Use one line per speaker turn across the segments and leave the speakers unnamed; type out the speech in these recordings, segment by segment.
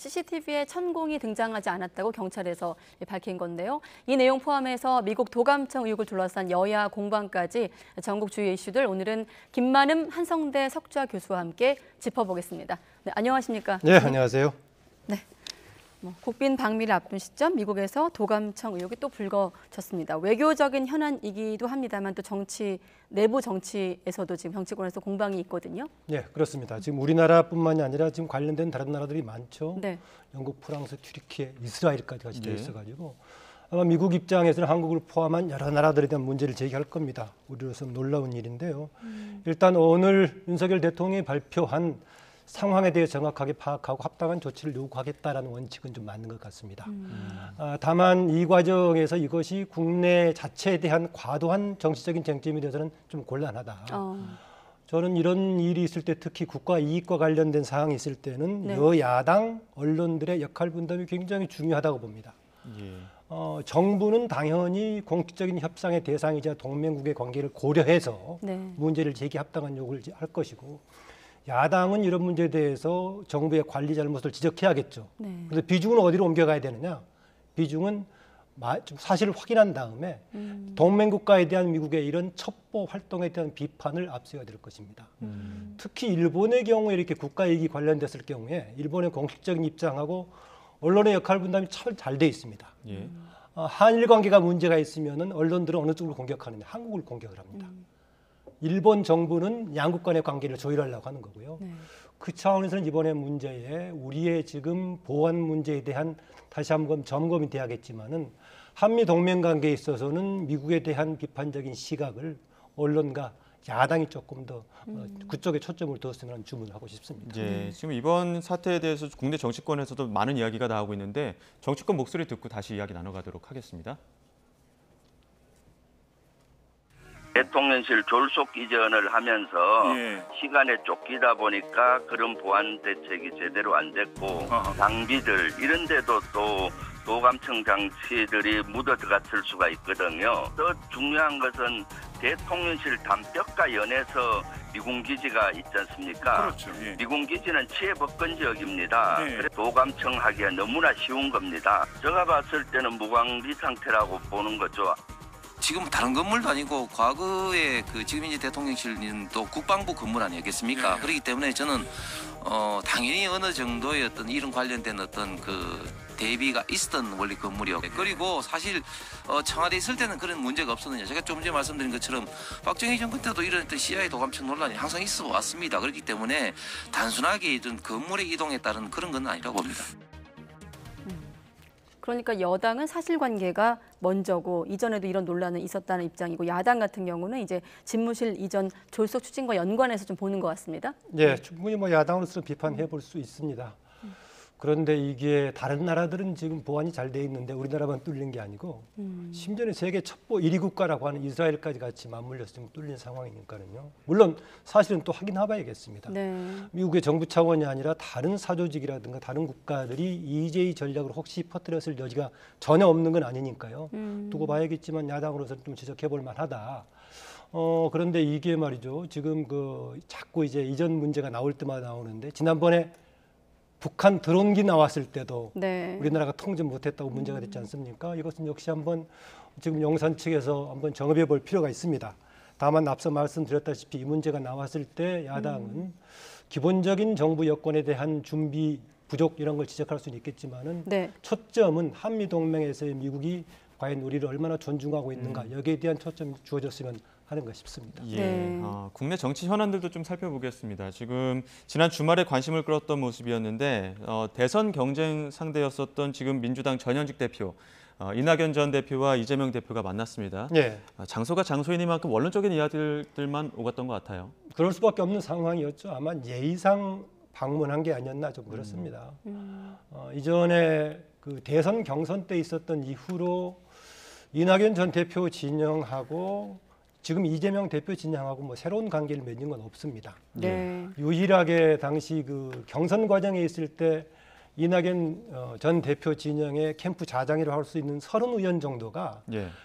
CCTV에 천공이 등장하지 않았다고 경찰에서 밝힌 건데요. 이 내용 포함해서 미국 도감청 의혹을 둘러싼 여야 공방까지 전국 주요 이슈들 오늘은 김만음 한성대 석좌 교수와 함께 짚어보겠습니다. 네, 안녕하십니까?
네, 안녕하세요.
네. 국빈 방미를 앞둔 시점 미국에서 도감청 의혹이 또 불거졌습니다. 외교적인 현안이기도 합니다만 또 내부 정치에서도 지금 정치권에서 공방이 있거든요.
네, 그렇습니다. 지금 우리나라뿐만이 아니라 지금 관련된 다른 나라들이 많죠.
네.
영국, 프랑스, 튀르키예, 이스라엘까지 같이 돼 있어가지고 아마 미국 입장에서는 한국을 포함한 여러 나라들에 대한 문제를 제기할 겁니다. 우리로서는 놀라운 일인데요. 일단 오늘 윤석열 대통령이 발표한 상황에 대해 정확하게 파악하고 합당한 조치를 요구하겠다라는 원칙은 좀 맞는 것 같습니다. 다만 이 과정에서 이것이 국내 자체에 대한 과도한 정치적인 쟁점에 대해서는 좀 곤란하다. 저는 이런 일이 있을 때 특히 국가 이익과 관련된 사항이 있을 때는
네.
여야당 언론들의 역할 분담이 굉장히 중요하다고 봅니다. 정부는 당연히 공식적인 협상의 대상이자 동맹국의 관계를 고려해서
네.
문제를 제기 합당한 요구를 할 것이고 야당은 이런 문제에 대해서 정부의 관리 잘못을 지적해야겠죠.
네.
그래서 비중은 어디로 옮겨가야 되느냐? 비중은 좀 사실을 확인한 다음에 동맹국가에 대한 미국의 이런 첩보 활동에 대한 비판을 앞세워야 될 것입니다. 특히 일본의 경우에 이렇게 국가 이익이 관련됐을 경우에 일본의 공식적인 입장하고 언론의 역할 분담이 참 잘 돼 있습니다.
예.
한일 관계가 문제가 있으면은 언론들은 어느 쪽을 공격하느냐? 한국을 공격을 합니다. 일본 정부는 양국 간의 관계를 조율하려고 하는 거고요.
네.
그 차원에서는 이번에 문제에 우리의 지금 보안 문제에 대한 다시 한번 점검이 돼야겠지만은 한미 동맹 관계에 있어서는 미국에 대한 비판적인 시각을 언론과 야당이 조금 더 그쪽에 초점을 뒀으면 주문하고 싶습니다.
예, 지금 이번 사태에 대해서 국내 정치권에서도 많은 이야기가 나오고 있는데 정치권 목소리 듣고 다시 이야기 나눠가도록 하겠습니다.
대통령실 졸속 이전을 하면서 시간에 쫓기다 보니까 그런 보안 대책이 제대로 안 됐고 장비들 이런 데도 또 도감청 장치들이 묻어 들어갔을 수가 있거든요. 더 중요한 것은 대통령실 담벼가 연해서 미군 기지가 있지 않습니까?
그렇죠. 예.
미군 기지는 치해법권 지역입니다.
네.
그래서 도감청 하기가 너무나 쉬운 겁니다. 제가 봤을 때는 무방비 상태라고 보는 거죠.
지금 다른 건물도 아니고 과거에 지금 이제 대통령실은 또 국방부 건물 아니겠습니까?
네.
그렇기 때문에 저는 당연히 어느 정도의 어떤 이런 관련된 어떤 대비가 있었던 원래 건물이었고 그리고 사실 청와대에 있을 때는 그런 문제가 없었느냐. 제가 좀 전에 말씀드린 것처럼 박정희 정권 때도 이런 어떤 CIA 도감청 논란이 항상 있어 왔습니다. 그렇기 때문에 단순하게 이런 건물에 이동에 따른 그런 건 아니라고 봅니다.
그러니까 여당은 사실관계가 먼저고 이전에도 이런 논란은 있었다는 입장이고 야당 같은 경우는 이제 집무실 이전 졸속 추진과 연관해서 좀 보는 것 같습니다.
네, 충분히 야당으로서 비판해 볼 수 있습니다. 그런데 이게 다른 나라들은 지금 보안이 잘 돼 있는데 우리나라만 뚫린 게 아니고 심지어는 세계 첩보 1위 국가라고 하는 이스라엘까지 같이 맞물려서 지금 뚫린 상황이니까요. 물론 사실은 또 확인해봐야겠습니다.
네.
미국의 정부 차원이 아니라 다른 사조직이라든가 다른 국가들이 EJ 전략을 혹시 퍼뜨렸을 여지가 전혀 없는 건 아니니까요. 두고 봐야겠지만 야당으로서는 좀 지적해볼 만하다. 그런데 이게 말이죠. 지금 자꾸 이제 이전 문제가 나올 때마다 나오는데 지난번에 북한 드론기 나왔을 때도
네.
우리나라가 통제 못했다고 문제가 됐지 않습니까? 이것은 역시 한번 지금 용산 측에서 한번 정업해 볼 필요가 있습니다. 다만 앞서 말씀드렸다시피 이 문제가 나왔을 때 야당은 기본적인 정부 여건에 대한 준비 부족 이런 걸 지적할 수는 있겠지만은
네.
초점은 한미 동맹에서의 미국이 과연 우리를 얼마나 존중하고 있는가 여기에 대한 초점이 주어졌으면 하는가 싶습니다.
예,
네.
국내 정치 현안들도 좀 살펴보겠습니다. 지금 지난 주말에 관심을 끌었던 모습이었는데 대선 경쟁 상대였었던 지금 민주당 전현직 대표 이낙연 전 대표와 이재명 대표가 만났습니다.
예.
장소가 장소이니만큼 원론적인 이야기들만 오갔던 것 같아요.
그럴 수밖에 없는 상황이었죠. 아마 예의상 방문한 게 아니었나 좀 그렇습니다. 이전에 대선 경선 때 있었던 이후로 이낙연 전 대표 진영하고 지금 이재명 대표 진영하고 새로운 관계를 맺는 건 없습니다.
네.
유일하게 당시 경선 과정에 있을 때 이낙연 전 대표 진영의 캠프 자장이라고 할 수 있는 30의원 정도가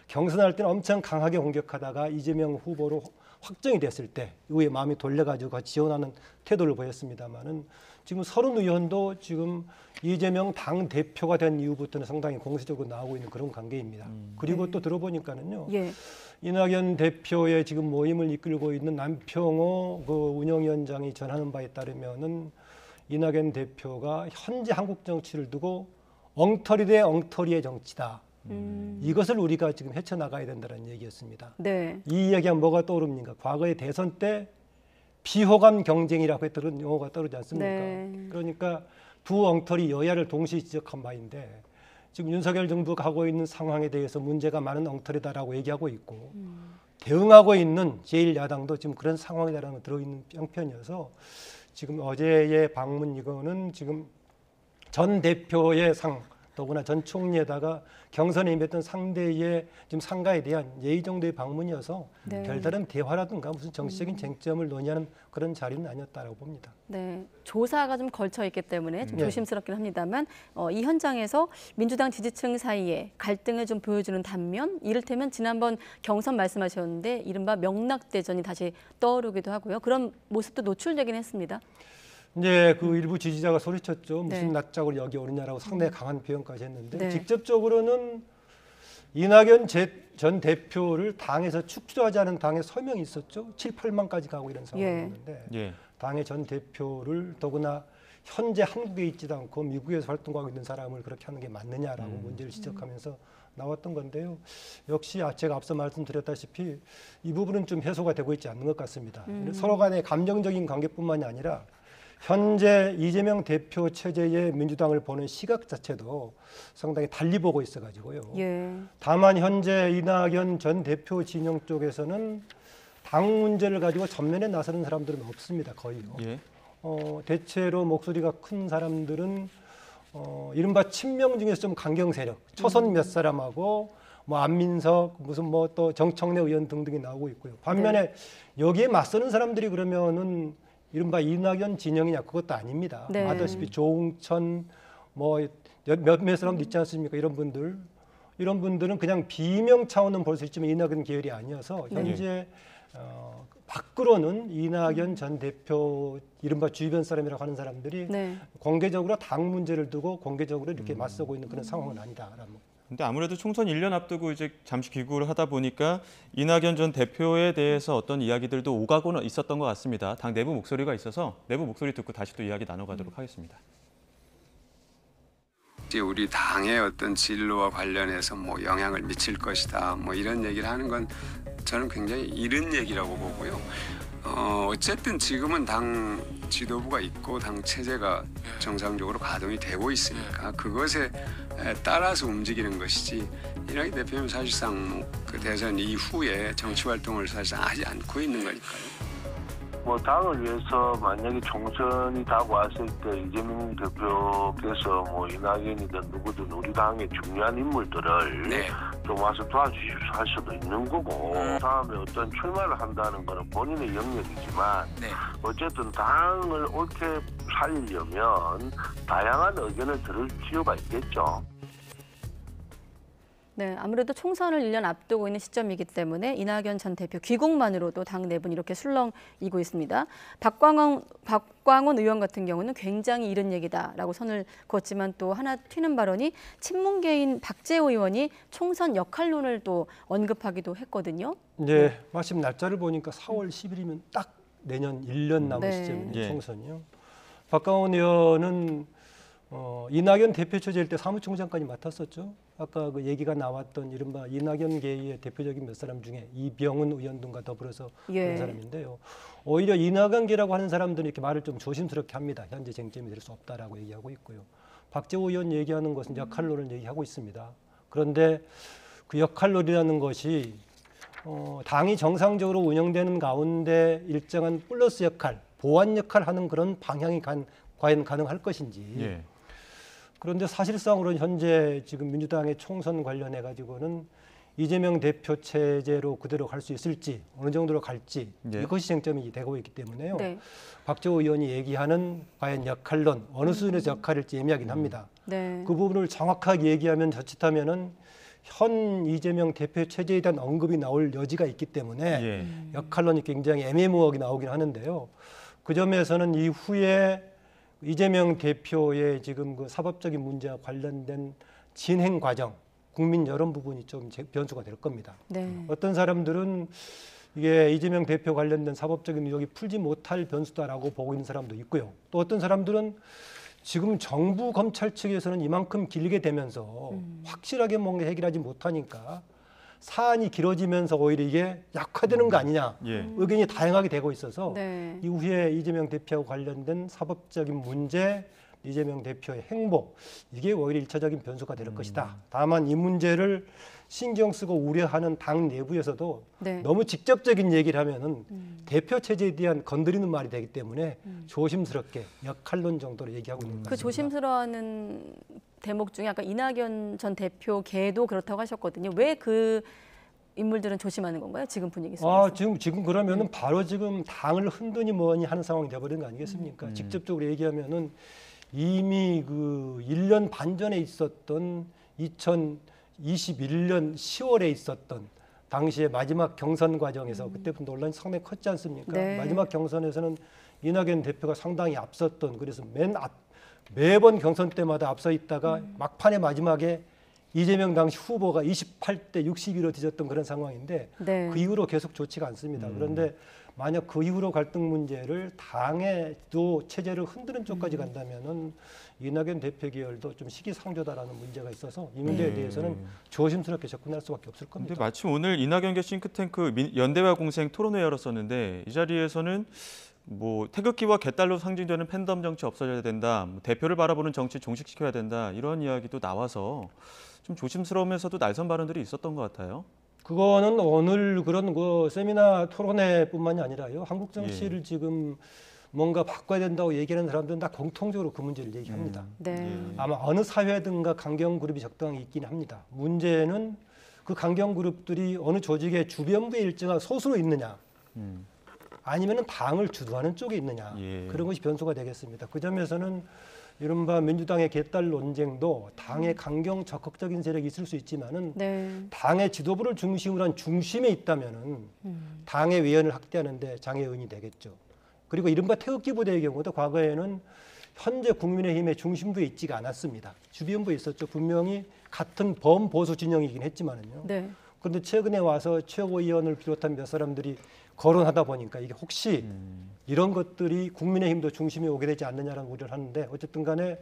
경선할 때는 엄청 강하게 공격하다가 이재명 후보로 확정이 됐을 때 의회 마음이 돌려가지고 지원하는 태도를 보였습니다만은 지금 서른 의원도 지금 이재명 당 대표가 된 이후부터는 상당히 공식적으로 나오고 있는 그런 관계입니다. 그리고 또 들어보니까는요.
예.
이낙연 대표의 지금 모임을 이끌고 있는 남평호 그 운영위원장이 전하는 바에 따르면은 이낙연 대표가 현재 한국 정치를 두고 엉터리 대 엉터리의 정치다. 이것을 우리가 지금 헤쳐나가야 된다는 얘기였습니다.
네.
이 이야기하면 뭐가 떠오릅니까? 과거에 대선 때 비호감 경쟁이라고 했던 용어가 떠오르지 않습니까?
네.
그러니까 두 엉터리 여야를 동시에 지적한 바인데 지금 윤석열 정부가 하고 있는 상황에 대해서 문제가 많은 엉터리다라고 얘기하고 있고 대응하고 있는 제1야당도 지금 그런 상황이다라는 들어있는 형편이어서 지금 어제의 방문 이거는 지금 전 대표의 상 더구나 전 총리에다가 경선에 임했던 상대의 지금 상가에 대한 예의 정도의 방문이어서
네.
별다른 대화라든가 무슨 정치적인 쟁점을 논의하는 그런 자리는 아니었다라고 봅니다.
네, 조사가 좀 걸쳐 있기 때문에 좀
네.
조심스럽긴 합니다만 이 현장에서 민주당 지지층 사이에 갈등을 좀 보여주는 단면, 이를테면 지난번 경선 말씀하셨는데 이른바 명락대전이 다시 떠오르기도 하고요. 그런 모습도 노출되긴 했습니다.
이제 그 일부 지지자가 소리쳤죠. 무슨
네.
낯짝을 여기 오느냐라고 상당히 강한 표현까지 했는데
네.
직접적으로는 이낙연 전 대표를 당에서 축소하자는 당의 서명이 있었죠. 7, 8만까지 가고 이런 상황이었는데
예.
당의 전 대표를 더구나 현재 한국에 있지도 않고 미국에서 활동하고 있는 사람을 그렇게 하는 게 맞느냐라고 문제를 지적하면서 나왔던 건데요. 역시 제가 앞서 말씀드렸다시피 이 부분은 좀 해소가 되고 있지 않는 것 같습니다. 서로 간의 감정적인 관계뿐만이 아니라 현재 이재명 대표 체제의 민주당을 보는 시각 자체도 상당히 달리 보고 있어가지고요.
예.
다만 현재 이낙연 전 대표 진영 쪽에서는 당 문제를 가지고 전면에 나서는 사람들은 없습니다. 거의요.
예.
대체로 목소리가 큰 사람들은 이른바 친명 중에서 좀 강경 세력, 초선 몇 사람하고 뭐 안민석, 무슨 뭐 또 정청래 의원 등등이 나오고 있고요. 반면에 여기에 맞서는 사람들이 그러면은 이른바 이낙연 진영이냐 그것도 아닙니다.
네.
아다시피 조응천 뭐 몇몇 사람도 있지 않습니까? 이런 분들은 그냥 비명 차원은 볼 수 있지만 이낙연 계열이 아니어서 현재 밖으로는 이낙연 전 대표 이른바 주변 사람이라고 하는 사람들이
네.
공개적으로 당 문제를 두고 공개적으로 이렇게 맞서고 있는 그런 상황은 아니다라는.
근데 아무래도 총선 1년 앞두고 이제 잠시 귀국을 하다 보니까 이낙연 전 대표에 대해서 어떤 이야기들도 오가고는 있었던 것 같습니다. 당 내부 목소리가 있어서 내부 목소리 듣고 다시 또 이야기 나눠가도록 하겠습니다.
이제 우리 당의 어떤 진로와 관련해서 뭐 영향을 미칠 것이다. 뭐 이런 얘기를 하는 건 저는 굉장히 이른 얘기라고 보고요. 어쨌든 지금은 당 지도부가 있고 당 체제가 정상적으로 가동이 되고 있으니까 그것에 따라서 움직이는 것이지 이낙연 대표는 사실상 그 대선 이후에 정치 활동을 사실상 하지 않고 있는 거니까요.
뭐 당을 위해서 만약에 총선이 다가왔을 때 이재명 대표께서 뭐 이낙연이든 누구든 우리 당의 중요한 인물들을
네.
좀 와서 도와주십시오 할 수도 있는 거고 다음에 어떤 출마를 한다는 거는 본인의 영역이지만
네.
어쨌든 당을 옳게 살리려면 다양한 의견을 들을 필요가 있겠죠.
네, 아무래도 총선을 1년 앞두고 있는 시점이기 때문에 이낙연 전 대표 귀국만으로도 당 내부는 이렇게 술렁이고 있습니다. 박광원 의원 같은 경우는 굉장히 이른 얘기다라고 선을 그었지만 또 하나 튀는 발언이 친문계인 박재호 의원이 총선 역할론을 또 언급하기도 했거든요.
이제 마침 날짜를 보니까 4월 10일이면 딱 내년 1년 남은
네.
시점이네요.
예.
총선이요. 박광원 의원은 이낙연 대표 체제일 때 사무총장까지 맡았었죠. 아까 그 얘기가 나왔던 이른바 이낙연계의 대표적인 몇 사람 중에 이병훈 의원 등과 더불어서
예.
그런 사람인데요. 오히려 이낙연계라고 하는 사람들은 이렇게 말을 좀 조심스럽게 합니다. 현재 쟁점이 될 수 없다라고 얘기하고 있고요. 박재호 의원 얘기하는 것은 역할론을 얘기하고 있습니다. 그런데 그 역할론이라는 것이 당이 정상적으로 운영되는 가운데 일정한 플러스 역할, 보완 역할 하는 그런 방향이 과연 가능할 것인지.
예.
그런데 사실상으로는 현재 지금 민주당의 총선 관련해 가지고는 이재명 대표 체제로 그대로 갈 수 있을지 어느 정도로 갈지
예.
이것이 쟁점이 되고 있기 때문에요.
네.
박재호 의원이 얘기하는 과연 역할론 어느 수준에서 역할일지 애매하긴 합니다.
네.
그 부분을 정확하게 얘기하면 자칫하면은 현 이재명 대표 체제에 대한 언급이 나올 여지가 있기 때문에
예.
역할론이 굉장히 애매모호하게 나오긴 하는데요. 그 점에서는 이후에 이재명 대표의 지금 그 사법적인 문제와 관련된 진행 과정, 국민 여론 부분이 좀 변수가 될 겁니다.
네.
어떤 사람들은 이게 이재명 대표 관련된 사법적인 의혹이 풀지 못할 변수다라고 보고 있는 사람도 있고요. 또 어떤 사람들은 지금 정부 검찰 측에서는 이만큼 길게 되면서 확실하게 뭔가 해결하지 못하니까 사안이 길어지면서 오히려 이게 약화되는 거 아니냐
예.
의견이 다양하게 되고 있어서
네.
이후에 이재명 대표와 관련된 사법적인 문제, 이재명 대표의 행보 이게 오히려 1차적인 변수가 될 것이다. 다만 이 문제를 신경 쓰고 우려하는 당 내부에서도
네.
너무 직접적인 얘기를 하면은 대표 체제에 대한 건드리는 말이 되기 때문에 조심스럽게 역할론 정도로 얘기하고 있는 것
그
같습니다.
조심스러워하는 대목 중에 아까 이낙연 전 대표계도 그렇다고 하셨거든요. 왜 그 인물들은 조심하는 건가요? 지금 분위기 속에서.
지금 그러면은 바로 지금 당을 흔드니 뭐니 하는 상황이 돼버린 거 아니겠습니까? 직접적으로 얘기하면은 이미 그 1년 반 전에 있었던 2021년 10월에 있었던 당시에 마지막 경선 과정에서 그때부터 논란이 상당히 컸지 않습니까?
네.
마지막 경선에서는 이낙연 대표가 상당히 앞섰던 그래서 매번 경선 때마다 앞서 있다가 막판에 마지막에 이재명 당시 후보가 28대 61로 뒤졌던 그런 상황인데
네.
그 이후로 계속 좋지가 않습니다. 그런데 만약 그 이후로 갈등 문제를 당에도 체제를 흔드는 쪽까지 간다면은 이낙연 대표 계열도 좀 시기상조다라는 문제가 있어서 이 문제에 대해서는 조심스럽게 접근할 수밖에 없을 겁니다.
근데 마침 오늘 이낙연계 싱크탱크 연대와 공생 토론회 열었었는데 이 자리에서는 뭐 태극기와 개딸로 상징되는 팬덤 정치 없어져야 된다, 뭐 대표를 바라보는 정치 종식시켜야 된다 이런 이야기도 나와서 좀 조심스러우면서도 날선 발언들이 있었던 것 같아요.
그거는 오늘 그런 그 세미나 토론회뿐만이 아니라요. 한국 정치를 지금 뭔가 바꿔야 된다고 얘기하는 사람들은 다 공통적으로 그 문제를 얘기합니다.
네.
아마 어느 사회든가 강경 그룹이 적당히 있긴 합니다. 문제는 그 강경 그룹들이 어느 조직의 주변부에 일정한 소수로 있느냐, 아니면은 당을 주도하는 쪽에 있느냐, 그런 것이 변수가 되겠습니다. 그 점에서는 이른바 민주당의 개딸 논쟁도 당의 강경 적극적인 세력이 있을 수 있지만은
네.
당의 지도부를 중심으로 한 중심에 있다면은 당의 외연을 확대하는데 장애은이 되겠죠. 그리고 이른바 태극기 부대의 경우도 과거에는 현재 국민의힘의 중심부에 있지가 않았습니다. 주변부에 있었죠. 분명히 같은 범보수 진영이긴 했지만은요.
네.
그런데 최근에 와서 최고위원을 비롯한 몇 사람들이 거론하다 보니까 이게 혹시 이런 것들이 국민의힘도 중심에 오게 되지 않느냐라는 우려를 하는데 어쨌든 간에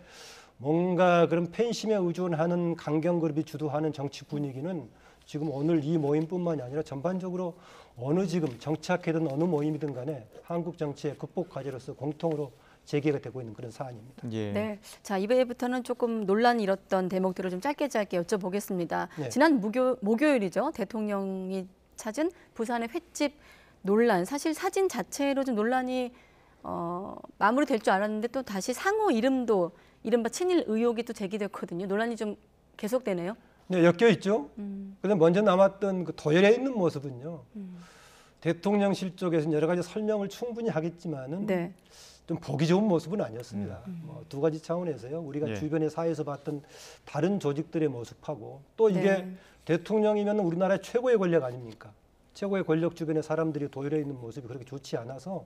뭔가 그런 팬심에 의존하는 강경 그룹이 주도하는 정치 분위기는 지금 오늘 이 모임뿐만이 아니라 전반적으로 어느 지금 정치학회든 어느 모임이든 간에 한국 정치의 극복 과제로서 공통으로 제기가 되고 있는 그런 사안입니다.
예.
네. 자, 이번에부터는 조금 논란이 일었던 대목들을 좀 짧게 여쭤보겠습니다.
네.
지난 목요일이죠. 대통령이 찾은 부산의 횟집 논란. 사실 사진 자체로 좀 논란이 마무리될 줄 알았는데 또 다시 상호 이름도 이른바 친일 의혹이 또 제기됐거든요. 논란이 좀 계속되네요.
네, 엮여 있죠. 그런데 먼저 남았던 그 도열해 있는 모습은요. 대통령실 쪽에서는 여러 가지 설명을 충분히 하겠지만은
네.
좀 보기 좋은 모습은 아니었습니다. 뭐 두 가지 차원에서요. 우리가 주변의 사회에서 봤던 다른 조직들의 모습하고 또 이게
네.
대통령이면 우리나라의 최고의 권력 아닙니까? 최고의 권력 주변의 사람들이 도열해 있는 모습이 그렇게 좋지 않아서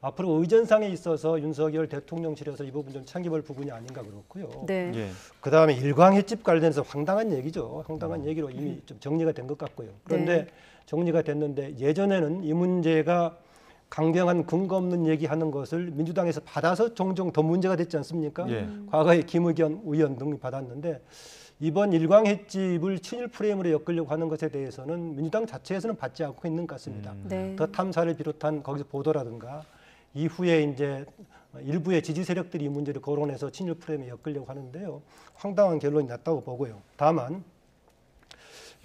앞으로 의전상에 있어서 윤석열 대통령실에서 이 부분 좀 챙겨볼 부분이 아닌가 그렇고요.
네.
예.
그다음에 일광횟집 관련해서 황당한 얘기죠. 황당한 얘기로 이미 좀 정리가 된 것 같고요. 그런데
네.
정리가 됐는데 예전에는 이 문제가 강경한 근거 없는 얘기하는 것을 민주당에서 받아서 종종 더 문제가 됐지 않습니까?
예.
과거에 김의겸 의원 등이 받았는데 이번 일광횟집을 친일 프레임으로 엮으려고 하는 것에 대해서는 민주당 자체에서는 받지 않고 있는 것 같습니다.
네.
더 탐사를 비롯한 거기서 보도라든가 이후에 이제 일부의 지지 세력들이 이 문제를 거론해서 친일 프레임에 엮으려고 하는데요. 황당한 결론이 났다고 보고요. 다만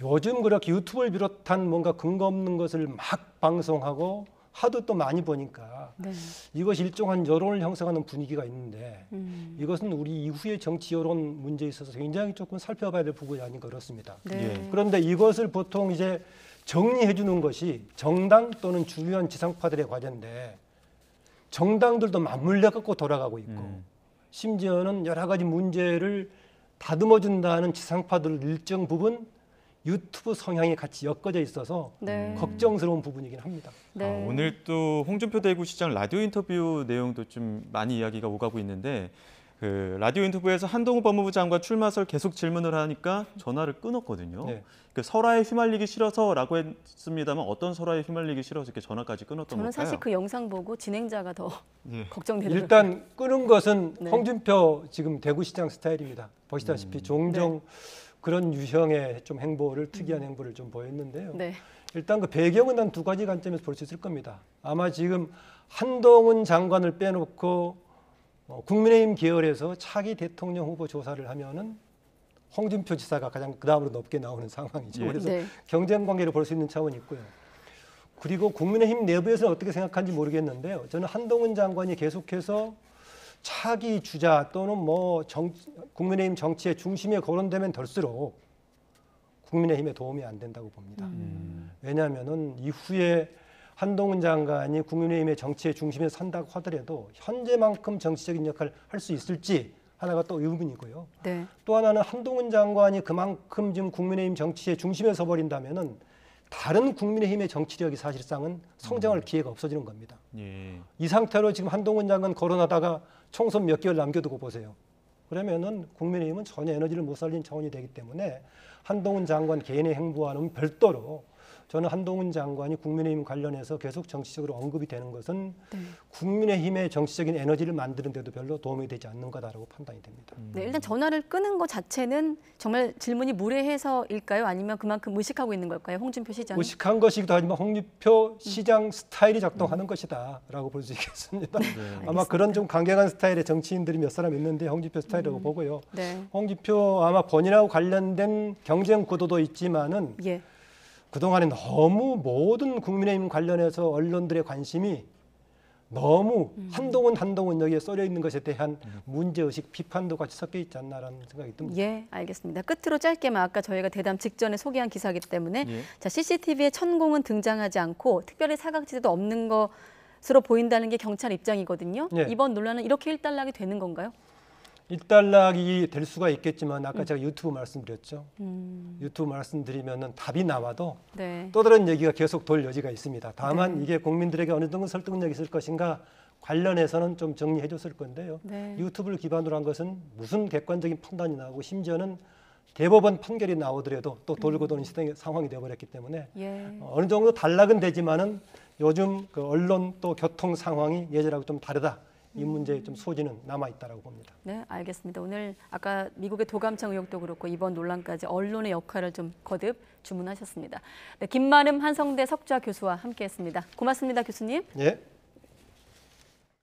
요즘 그렇게 유튜브를 비롯한 뭔가 근거 없는 것을 막 방송하고 하도 또 많이 보니까
네.
이것이 일종한 여론을 형성하는 분위기가 있는데 이것은 우리 이후의 정치 여론 문제에 있어서 굉장히 조금 살펴봐야 될 부분이 아닌가 그렇습니다.
네.
그런데 이것을 보통 이제 정리해 주는 것이 정당 또는 주요한 지상파들의 과제인데 정당들도 맞물려 갖고 돌아가고 있고 심지어는 여러 가지 문제를 다듬어 준다는 지상파들 일정 부분 유튜브 성향이 같이 엮어져 있어서
네.
걱정스러운 부분이긴 합니다.
네.
오늘 또 홍준표 대구시장 라디오 인터뷰 내용도 좀 많이 이야기가 오가고 있는데 그 라디오 인터뷰에서 한동훈 법무부 장관 출마설 계속 질문을 하니까 전화를 끊었거든요.
네.
그 설화에 휘말리기 싫어서라고 했습니다만 어떤 설화에 휘말리기 싫어서 이렇게 전화까지 끊었던
저는
걸까요?
사실 그 영상 보고 진행자가 더
예.
걱정되더라고요.
일단 끊은 것은
네.
홍준표 지금 대구시장 스타일입니다. 보시다시피 종종 그런 유형의 좀 행보를 특이한 행보를 좀 보였는데요.
네.
일단 그 배경은 한 두 가지 관점에서 볼 수 있을 겁니다. 아마 지금 한동훈 장관을 빼놓고 국민의힘 계열에서 차기 대통령 후보 조사를 하면은 홍준표 지사가 가장 그 다음으로 높게 나오는 상황이죠.
예.
그래서
네.
경쟁 관계를 볼 수 있는 차원이 있고요. 그리고 국민의힘 내부에서는 어떻게 생각하는지 모르겠는데요. 저는 한동훈 장관이 계속해서 차기 주자 또는 국민의힘 정치의 중심에 거론되면 될수록 국민의힘에 도움이 안 된다고 봅니다. 왜냐하면은 이후에 한동훈 장관이 국민의힘의 정치의 중심에 선다고 하더라도 현재만큼 정치적인 역할을 할 수 있을지 하나가 또 의문이고요.
네.
또 하나는 한동훈 장관이 그만큼 지금 국민의힘 정치의 중심에 서버린다면은 다른 국민의힘의 정치력이 사실상은 성장할 기회가 없어지는 겁니다.
예.
이 상태로 지금 한동훈 장관 거론하다가 총선 몇 개월 남겨두고 보세요. 그러면은 국민의힘은 전혀 에너지를 못 살린 차원이 되기 때문에 한동훈 장관 개인의 행보와는 별도로 저는 한동훈 장관이 국민의힘 관련해서 계속 정치적으로 언급이 되는 것은
네.
국민의힘의 정치적인 에너지를 만드는 데도 별로 도움이 되지 않는 거다라고 판단이 됩니다.
네, 일단 전화를 끊은 것 자체는 정말 질문이 무례해서일까요? 아니면 그만큼 의식하고 있는 걸까요? 홍준표 시장이?
의식한 것이기도 하지만 홍준표 시장 스타일이 작동하는 것이다라고 볼 수 있겠습니다. 아마 그런 좀 강경한 스타일의 정치인들이 몇 사람 있는데 홍준표 스타일이라고 보고요.
네.
홍준표 아마 본인하고 관련된 경쟁 구도도 있지만은
예.
그동안에 너무 모든 국민의힘 관련해서 언론들의 관심이 너무 한동훈 여기에 쏠려 있는 것에 대한 문제의식, 비판도 같이 섞여 있지 않나라는 생각이 듭니다.
예, 알겠습니다. 끝으로 짧게만 아까 저희가 대담 직전에 소개한 기사이기 때문에
예.
자, CCTV에 천공은 등장하지 않고 특별히 사각지대도 없는 것으로 보인다는 게 경찰 입장이거든요.
예.
이번 논란은 이렇게 일단락이 되는 건가요?
일단락이 될 수가 있겠지만 아까 제가 유튜브 말씀드렸죠. 유튜브 말씀드리면은 답이 나와도
네.
또 다른 얘기가 계속 돌 여지가 있습니다. 다만
네.
이게 국민들에게 어느 정도 설득력이 있을 것인가 관련해서는 좀 정리해 줬을 건데요.
네.
유튜브를 기반으로 한 것은 무슨 객관적인 판단이 나오고 심지어는 대법원 판결이 나오더라도 또 돌고 도는 시대의 상황이 되어버렸기 때문에
예.
어느 정도 단락은 되지만은 요즘 그 언론 또 교통 상황이 예전하고 좀 다르다. 이 문제의 좀 소지는 남아 있다라고 봅니다.
네, 알겠습니다. 오늘 아까 미국의 도감청 의혹도 그렇고 이번 논란까지 언론의 역할을 좀 거듭 주문하셨습니다. 네, 김만음 한성대 석좌 교수와 함께했습니다. 고맙습니다, 교수님.
예.